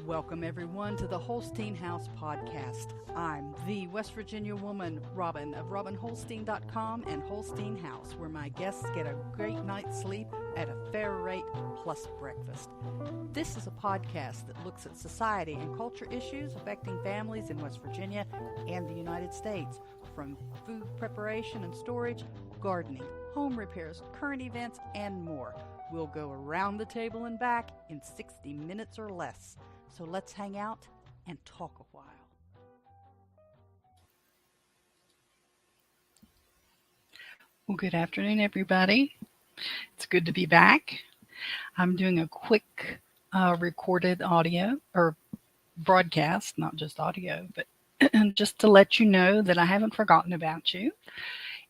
Welcome, everyone, to the Holstein House podcast. I'm the West Virginia woman, Robin, of RobinHolstein.com and Holstein House, where my guests get a great night's sleep at a fair rate plus breakfast. This is a podcast that looks at society and culture issues affecting families in West Virginia and the United States, from food preparation and storage, gardening, home repairs, current events, and more. We'll go around the table and back in 60 minutes or less. So let's hang out and talk a while. Well, good afternoon, everybody. It's good to be back. I'm doing a quick recorded audio or broadcast, not just audio, but just to let you know that I haven't forgotten about you.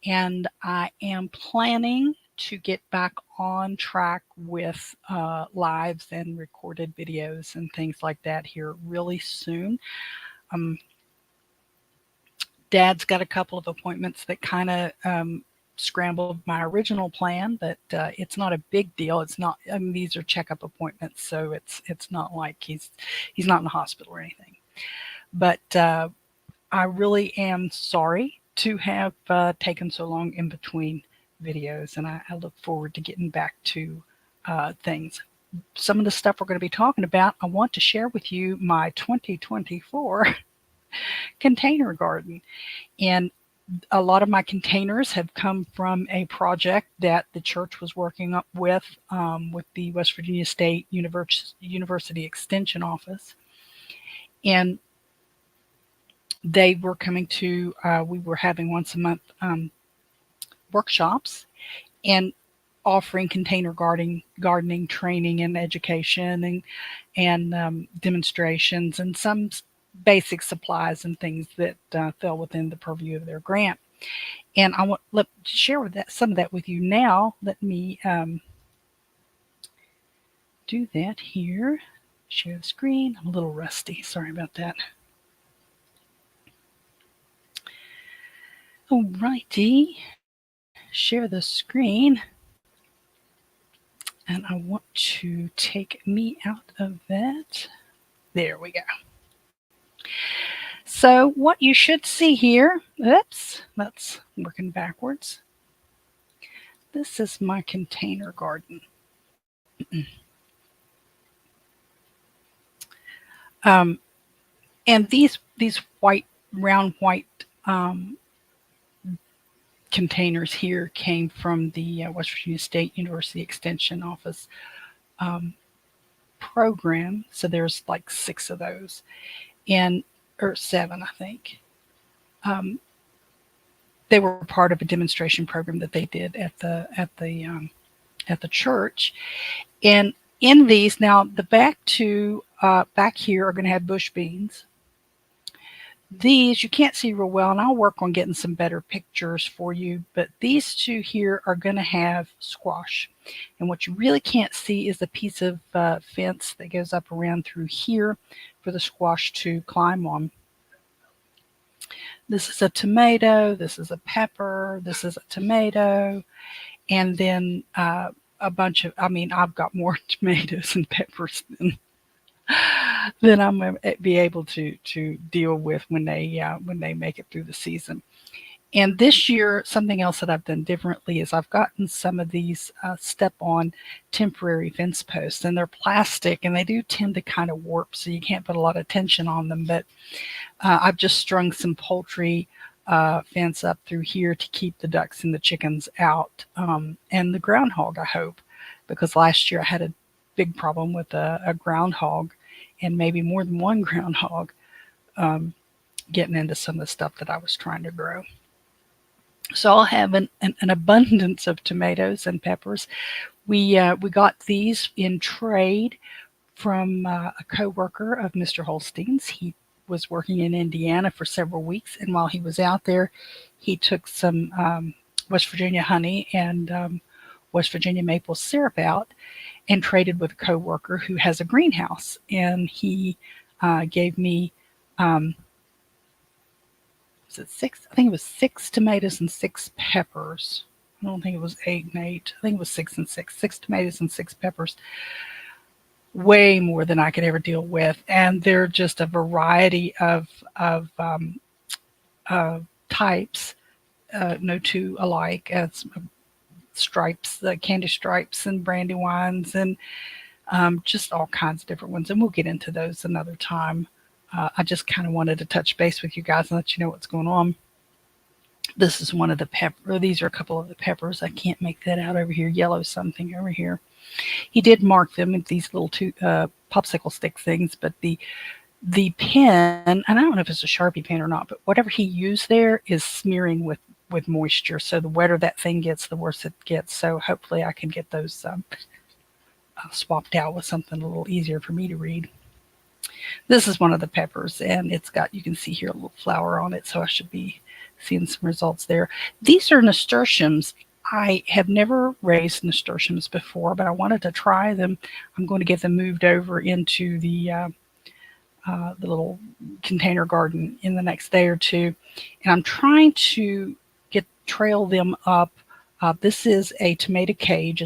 And I am planning to get back on track with lives and recorded videos and things like that here really soon. Dad's got a couple of appointments that kind of scrambled my original plan, but it's not a big deal. It's not. I mean, these are checkup appointments, so it's not like he's not in the hospital or anything. But I really am sorry to have taken so long in between videos, and I look forward to getting back to things. Some of the stuff we're going to be talking about, I want to share with you my 2024 container garden. And a lot of my containers have come from a project that the church was working up with the West Virginia State University Extension Office. And they were coming to, we were having once a month workshops and offering container gardening training and education and demonstrations and some basic supplies and things that fell within the purview of their grant. And I want to share some of that with you now. Let me do that here. Share the screen. I'm a little rusty. Sorry about that. Alrighty. Share the screen. And I want to take me out of that. There we go. So what you should see here, oops, that's working backwards. This is my container garden. And these white, round white containers here came from the West Virginia State University Extension Office program. So there's like 6 of those, or 7, I think. They were part of a demonstration program that they did at the church. And in these, now the back here are going to have bush beans. These you can't see real well, and I'll work on getting some better pictures for you, but these 2 here are going to have squash. And what you really can't see is a piece of fence that goes up around through here for the squash to climb on. This is a tomato, this is a pepper, this is a tomato, and then a bunch of, I've got more tomatoes and peppers than I'm going to be able to deal with when they make it through the season. And this year, something else that I've done differently is I've gotten some of these step-on temporary fence posts, and they're plastic, and they do tend to kind of warp, so you can't put a lot of tension on them. But I've just strung some poultry fence up through here to keep the ducks and the chickens out, and the groundhog, I hope, because last year I had a big problem with a groundhog, and maybe more than one groundhog getting into some of the stuff that I was trying to grow. So I'll have an abundance of tomatoes and peppers. We got these in trade from a co-worker of Mr. Holstein's. He was working in Indiana for several weeks, and while he was out there, he took some West Virginia honey and West Virginia maple syrup out and traded with a co-worker who has a greenhouse. And he gave me, was it 6? I think it was 6 tomatoes and 6 peppers. I don't think it was 8 and 8. I think it was 6 and 6. 6 tomatoes and 6 peppers way more than I could ever deal with, and they're just a variety of types, no two alike. As stripes, candy stripes, and brandywines, and just all kinds of different ones. And we'll get into those another time. I just kind of wanted to touch base with you guys and let you know what's going on. This is one of the pepper. These are a couple of the peppers. I can't make that out over here. Yellow something over here. He did mark them with these little popsicle stick things, but the pen, and I don't know if it's a Sharpie pen or not, but whatever he used there is smearing with moisture. So the wetter that thing gets, the worse it gets. So hopefully I can get those swapped out with something a little easier for me to read. This is one of the peppers, and it's got, you can see here, a little flower on it, so I should be seeing some results there. These are nasturtiums. I have never raised nasturtiums before, but I wanted to try them. I'm going to get them moved over into the little container garden in the next day or two, and I'm trying to get trail them up. This is a tomato cage.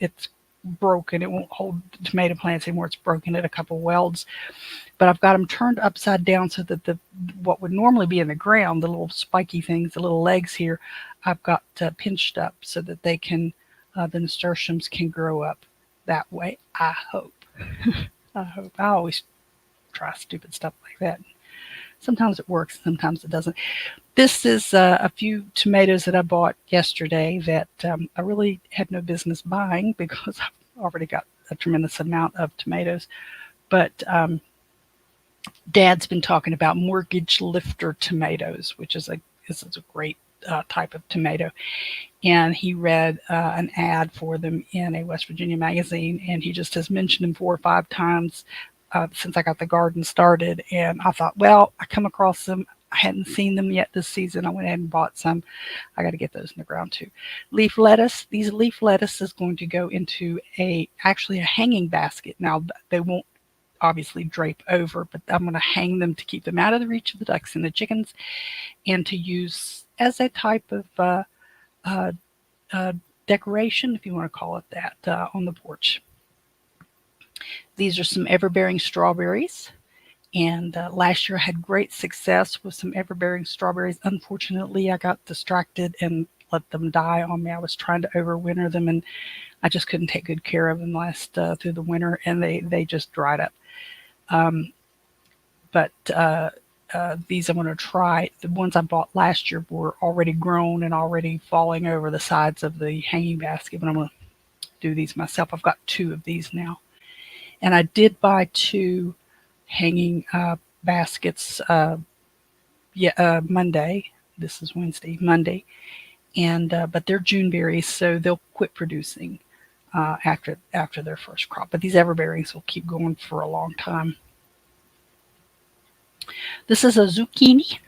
It's broken. It won't hold the tomato plants anymore. It's broken at a couple welds, but I've got them turned upside down so that the what would normally be in the ground, the little spiky things, the little legs here, I've got pinched up so that they can the nasturtiums can grow up that way. I hope. I hope. I always try stupid stuff like that. Sometimes it works, sometimes it doesn't. This is a few tomatoes that I bought yesterday that I really had no business buying because I've already got a tremendous amount of tomatoes. But Dad's been talking about mortgage lifter tomatoes, which is this is a great type of tomato. And he read an ad for them in a West Virginia magazine, and he just has mentioned them 4 or 5 times since I got the garden started. And I thought, well, I come across them. I hadn't seen them yet this season. I went ahead and bought some. I got to get those in the ground too. Leaf lettuce. These leaf lettuce is going to go into actually a hanging basket. Now they won't obviously drape over, but I'm going to hang them to keep them out of the reach of the ducks and the chickens, and to use as a type of uh, uh, decoration, if you want to call it that, on the porch. These are some everbearing strawberries. And last year I had great success with some everbearing strawberries. Unfortunately, I got distracted and let them die on me. I was trying to overwinter them, and I just couldn't take good care of them last through the winter, and they just dried up. Um, but these I'm going to try. The ones I bought last year were already grown and already falling over the sides of the hanging basket, but I'm going to do these myself. I've got 2 of these now. And I did buy 2 hanging baskets Monday. This is Wednesday, Monday. And but they're June berries, so they'll quit producing after their first crop. But these everbearings will keep going for a long time. This is a zucchini,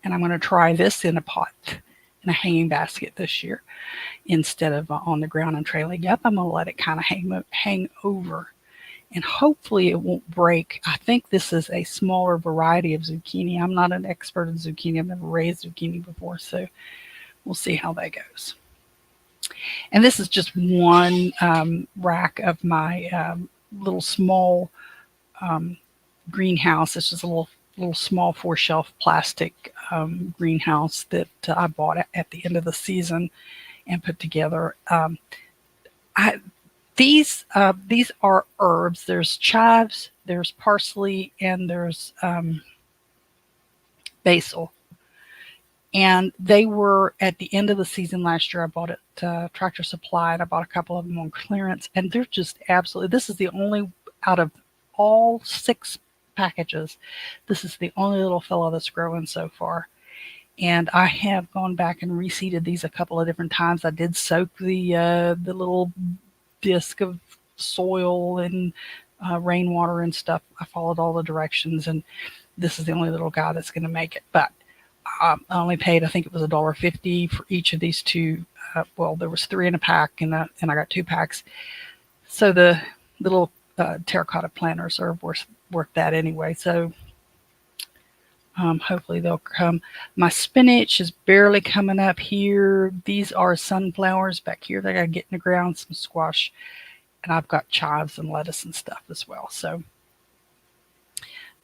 and I'm going to try this in a pot, in a hanging basket this year, instead of on the ground and trailing up. I'm going to let it kind of hang over, and hopefully it won't break. I think this is a smaller variety of zucchini. I'm not an expert in zucchini. I've never raised zucchini before, so we'll see how that goes. And this is just one rack of my little small greenhouse. This is a little small 4 shelf plastic greenhouse that I bought at the end of the season and put together. I These are herbs. There's chives, there's parsley, and there's basil. And they were at the end of the season last year. I bought it Tractor Supply, and I bought a couple of them on clearance. And they're just absolutely. This is the only out of all 6 packages. This is the only little fella that's growing so far. And I have gone back and reseeded these a couple of different times. I did soak the little disc of soil and rainwater and stuff. I followed all the directions, and this is the only little guy that's going to make it. But I only paid, I think it was $1.50 for each of these 2. Well, there was 3 in a pack, and I got 2 packs. So the little terracotta planters are worth that anyway. So hopefully they'll come. My spinach is barely coming up here. These are sunflowers back here that I got to get in the ground. Some squash and I've got chives and lettuce and stuff as well. So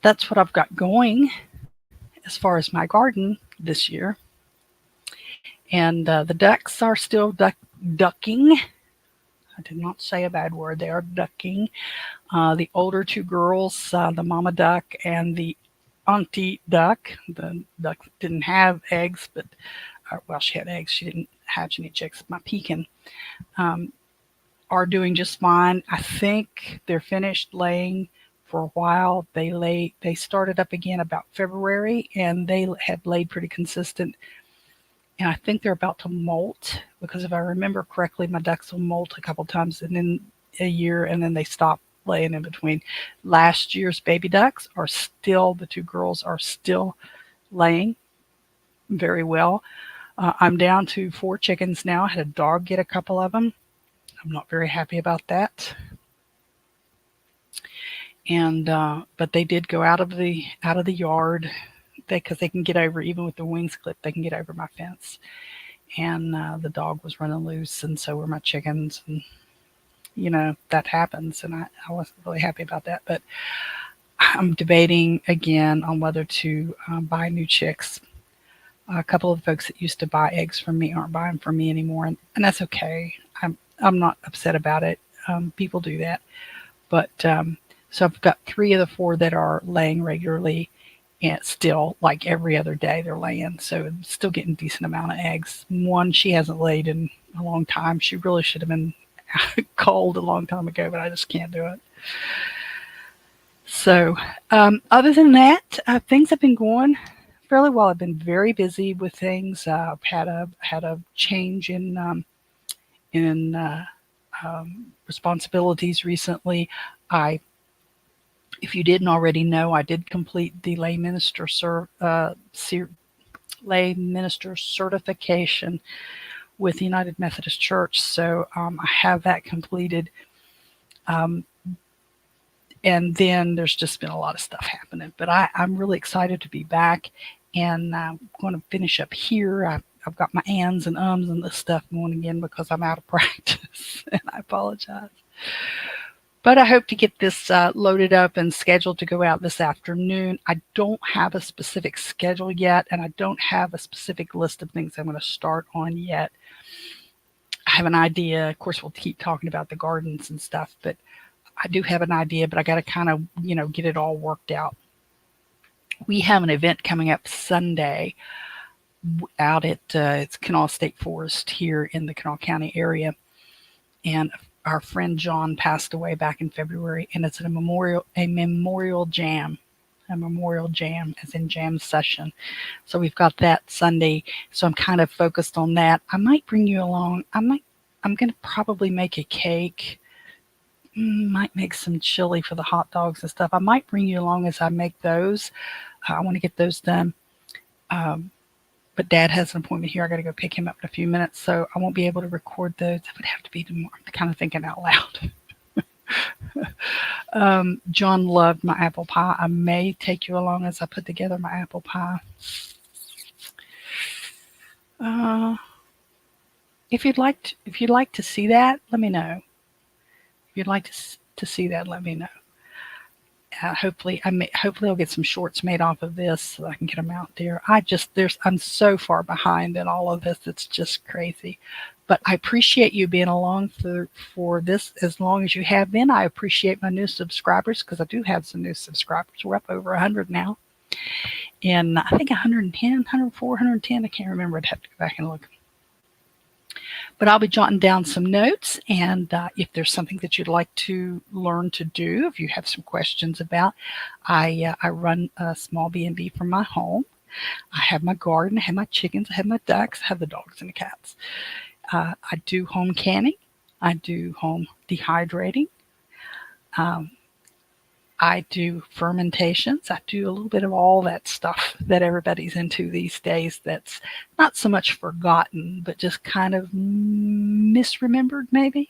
that's what I've got going as far as my garden this year. And the ducks are still ducking. I did not say a bad word. They are ducking. The older two girls, the mama duck and the auntie duck. The duck didn't have eggs, but well, she had eggs. She didn't hatch any chicks. My pekin um, are doing just fine. I think they're finished laying for a while. They started up again about February, and they have laid pretty consistent. And I think they're about to molt because if I remember correctly, my ducks will molt a couple times and then a year, and then they stop laying in between. Last year's baby ducks are still, the two girls are still laying very well. I'm down to 4 chickens now. I had a dog get a couple of them. I'm not very happy about that. And but they did go out of the yard because they can get over, even with the wings clipped, they can get over my fence. And the dog was running loose, and so were my chickens. And that happens, and I wasn't really happy about that. But I'm debating again on whether to buy new chicks. A couple of the folks that used to buy eggs from me aren't buying from me anymore, and that's okay. I'm not upset about it. People do that, but so I've got 3 of the 4 that are laying regularly, and still like every other day they're laying, so I'm still getting a decent amount of eggs. One, she hasn't laid in a long time. She really should have been cold a long time ago, but I just can't do it. So other than that, things have been going fairly well. I've been very busy with things. I've had a change in responsibilities recently. If you didn't already know, I did complete the lay minister certification with the United Methodist Church. So I have that completed. Um, and then there's just been a lot of stuff happening. But I'm really excited to be back, and I'm going to finish up here. I've got my ands and ums and this stuff going again because I'm out of practice, and I apologize. But I hope to get this loaded up and scheduled to go out this afternoon. I don't have a specific schedule yet, and I don't have a specific list of things I'm going to start on yet. I have an idea. Of course, we'll keep talking about the gardens and stuff, but I do have an idea, but I got to kind of, get it all worked out. We have an event coming up Sunday out at it's Kanawha State Forest here in the Kanawha County area, and our friend John passed away back in February, and it's a memorial jam. A memorial jam, as in jam session. So we've got that Sunday. So I'm kind of focused on that. I might bring you along. I'm going to probably make a cake. Might make some chili for the hot dogs and stuff. I might bring you along as I make those. I want to get those done. But Dad has an appointment here. I got to go pick him up in a few minutes, so I won't be able to record those. That would have to be tomorrow. I'm kind of thinking out loud. John loved my apple pie. I may take you along as I put together my apple pie. If you'd like to see that, let me know. If you'd like to see that, let me know. Hopefully I'll get some shorts made off of this so I can get them out there. I'm so far behind in all of this. It's just crazy. But I appreciate you being along for this as long as you have been. I appreciate my new subscribers, because I do have some new subscribers. We're up over 100 now. And I think 110, 104, 110. I can't remember. I'd have to go back and look. But I'll be jotting down some notes, and if there's something that you'd like to learn to do, if you have some questions about, I run a small B&B from my home. I have my garden, I have my chickens, I have my ducks, I have the dogs and the cats. I do home canning. I do home dehydrating. I do fermentations. I do a little bit of all that stuff that everybody's into these days that's not so much forgotten, but just kind of misremembered maybe.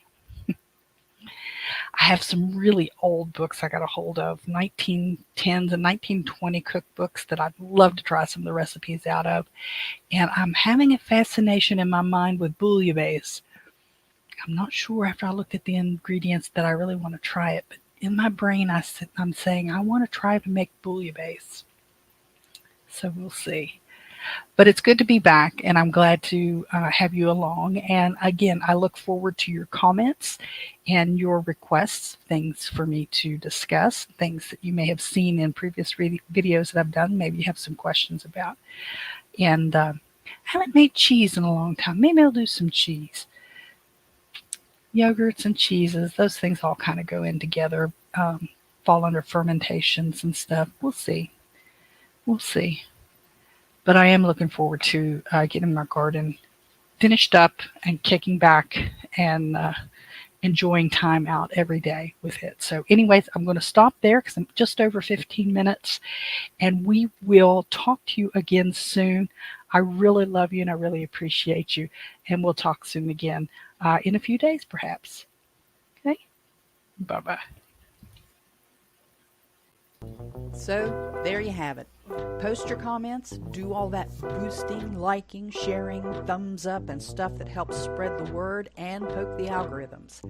I have some really old books I got a hold of, 1910s and 1920 cookbooks that I'd love to try some of the recipes out of. And I'm having a fascination in my mind with bouillabaisse. I'm not sure after I looked at the ingredients that I really want to try it, but in my brain I'm saying I want to try to make bouillabaisse. So we'll see. But it's good to be back, and I'm glad to have you along. And again, I look forward to your comments and your requests, things for me to discuss, things that you may have seen in previous videos that I've done. Maybe you have some questions about. And I haven't made cheese in a long time. Maybe I'll do some cheese. Yogurts and cheeses, those things all kind of go in together, fall under fermentations and stuff. We'll see. We'll see. But I am looking forward to getting my garden finished up and kicking back and enjoying time out every day with it. So anyways, I'm going to stop there because I'm just over 15 minutes, and we will talk to you again soon. I really love you and I really appreciate you, and we'll talk soon again in a few days perhaps. Okay? Bye-bye. So there you have it. Post your comments, do all that boosting, liking, sharing, thumbs up, and stuff that helps spread the word and poke the algorithms.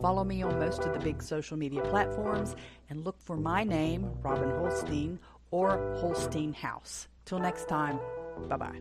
Follow me on most of the big social media platforms and look for my name, Robin Holstein, or Holstein House. Till next time, bye-bye.